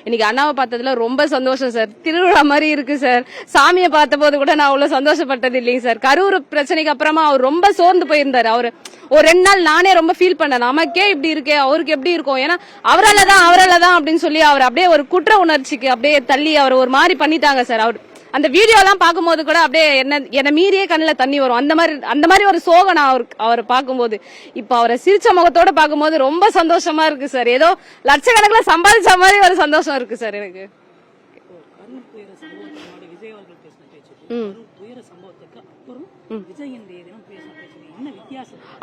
இன்னைக்கு அண்ணாவை பார்த்ததுல ரொம்ப சந்தோஷம் சார். திருவிழா மாதிரி இருக்கு சார். சாமியை பார்த்த போது கூட நான் அவ்வளவு சந்தோஷப்பட்டது இல்லைங்க சார். கரூர் பிரச்சனைக்கு அப்புறமா அவர் ரொம்ப சோர்ந்து போயிருந்தாரு. அவரு ஒரு 2 நாள் நானே ரொம்ப ஃபீல் பண்ணேன். நமக்கே இப்படி இருக்கே, அவருக்கு எப்படி இருக்கும்? ஏன்னா அவராலதான் அப்படின்னு சொல்லி அவர் அப்படியே ஒரு குற்ற உணர்ச்சிக்கு அப்படியே தள்ளி அவர் ஒரு மாதிரி பண்ணிட்டாங்க சார். அவர் அந்த வீடியோ எல்லாம் பார்க்கும்போது கூட அப்படியே என்ன மீறியே கண்ணுல தண்ணி வரும். அந்த மாதிரி ஒரு சோகம் நான் அவரை பார்க்கும்போது. இப்ப அவரை சிரிச்ச முகத்தோட பார்க்கும்போது ரொம்ப சந்தோஷமா இருக்கு சார். ஏதோ லட்சக்கணக்கில் சம்பாதிச்ச மாதிரி ஒரு சந்தோஷம் இருக்கு சார் எனக்கு.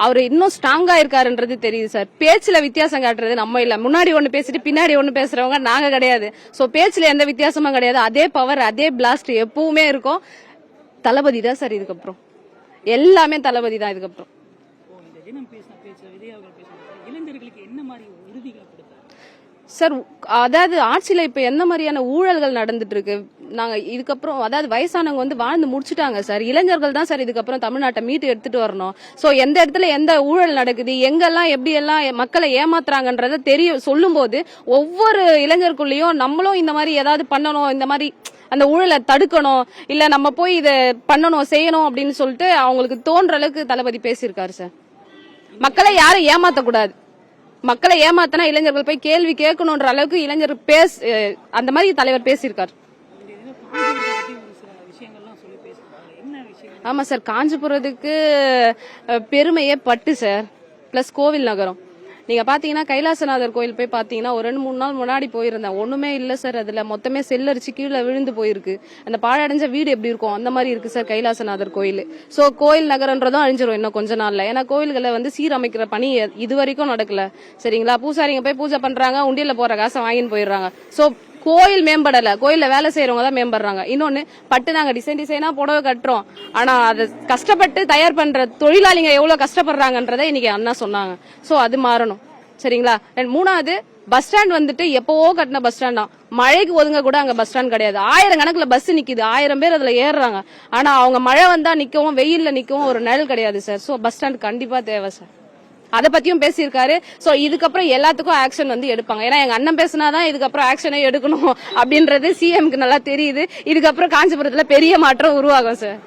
அவரு இன்னும் ஸ்ட்ராங்கா இருக்காருன்றது தெரியுது சார். பேச்சுல வித்தியாசம் காட்டுறது நம்ம இல்ல. முன்னாடி ஒண்ணு பேசிட்டு பின்னாடி ஒண்ணு பேசுறவங்க நாங்க கிடையாது. சோ பேச்சுல எந்த வித்தியாசமும் கிடையாது. அதே பவர், அதே பிளாஸ்ட் எப்பவுமே இருக்கும். தளபதி தான் சார் இதுக்கப்புறம். எல்லாமே தளபதி தான் இதுக்கப்புறம். சார் அதாவது ஆட்சியில இப்ப எந்த மாதிரியான ஊழல்கள் நடந்துட்டு இருக்கு. நாங்க இதுக்கப்புறம் அதாவது வயசானவங்க வந்து வாழ்ந்து முடிச்சுட்டாங்க சார். இளைஞர்கள் தான் சார் இதுக்கப்புறம் தமிழ்நாட்டை மீட்டு எடுத்துட்டு வரணும். சோ எந்த இடத்துல எந்த ஊழல் நடக்குது, எங்கெல்லாம் எப்படி எல்லாம் மக்களை ஏமாத்துறாங்கன்றத சொல்லும் போது ஒவ்வொரு இளைஞருக்குள்ளயும் நம்மளும் இந்த மாதிரி ஏதாவது பண்ணணும், இந்த மாதிரி அந்த ஊழலை தடுக்கணும், இல்ல நம்ம போய் இதை பண்ணணும் செய்யணும் அப்படின்னு சொல்லிட்டு அவங்களுக்கு தோன்ற அளவுக்கு தளபதி பேசியிருக்காரு சார். மக்களை யாரும் ஏமாத்தக்கூடாது. மக்களை ஏமாத்தினா இளைஞர்கள் போய் கேள்வி கேட்கணும்ன்ற அளவுக்கு இளைஞர் அந்த மாதிரி தலைவர் பேசியிருக்காரு. ஆமா சார், காஞ்சிபுரத்துக்கு பெருமையே பட்டு சார். பிளஸ் கோவில் நகரம். நீங்க பாத்தீங்கன்னா கைலாசநாதர் கோயில் போய் பாத்தீங்கன்னா ஒரு 2-3 நாள் முன்னாடி போயிருந்தேன். ஒண்ணுமே இல்ல சார். அதுல மொத்தமே செல்லரிச்சு கீழே விழுந்து போயிருக்கு. அந்த பாழடைஞ்ச வீடு எப்படி இருக்கும் அந்த மாதிரி இருக்கு சார் கைலாசநாதர் கோயில். சோ கோயில் நகரன்றதும் அழிஞ்சிரும் இன்னும் கொஞ்ச நாள்ல. ஏன்னா கோயில்களை வந்து சீரமைக்கிற பணி இது வரைக்கும் நடக்கல. சரிங்களா? பூசாரிங்க போய் பூஜை பண்றாங்க, உண்டியல போற காசை வாங்கின்னு போயிடுறாங்க. சோ கோயில் மேம்படல. கோயில்ல வேலை செய்யறவங்க தான் மேம்படுறாங்க. இன்னொன்னு பட்டு நாங்க டிசைனா புடவை கட்டுறோம். ஆனா அதை கஷ்டப்பட்டு தயார் பண்ற தொழிலாளிங்க எவ்வளவு கஷ்டப்படுறாங்கன்றதை இன்னைக்கு அண்ணா சொன்னாங்க. சோ அது மாறணும். சரிங்களா? 3வது பஸ் ஸ்டாண்ட் வந்துட்டு எப்பவோ கட்டின பஸ் ஸ்டாண்ட் தான். மழைக்கு ஒதுங்க கூட அங்க பஸ் ஸ்டாண்ட் கிடையாது. 1000 கணக்குல பஸ் நிக்குது. 1000 பேர் அதுல ஏறுறாங்க. ஆனா அவங்க மழை வந்தா நிக்கவும் வெயில்ல நிக்கவும் ஒரு நிழல் கிடையாது சார். சோ பஸ் ஸ்டாண்ட் கண்டிப்பா தேவை சார். அதை பத்தியும் பேசியிருக்காரு. சோ இதுக்கப்புறம் எல்லாத்துக்கும் ஆக்ஷன் வந்து எடுப்பாங்க. ஏன்னா எங்க அண்ணன் பேசினாதான் இதுக்கப்புறம் ஆக்ஷனே எடுக்கணும் அப்படின்றது சிஎம்க்கு நல்லா தெரியுது. இதுக்கப்புறம் காஞ்சிபுரத்துல பெரிய மாற்றம் உருவாகும் சார்.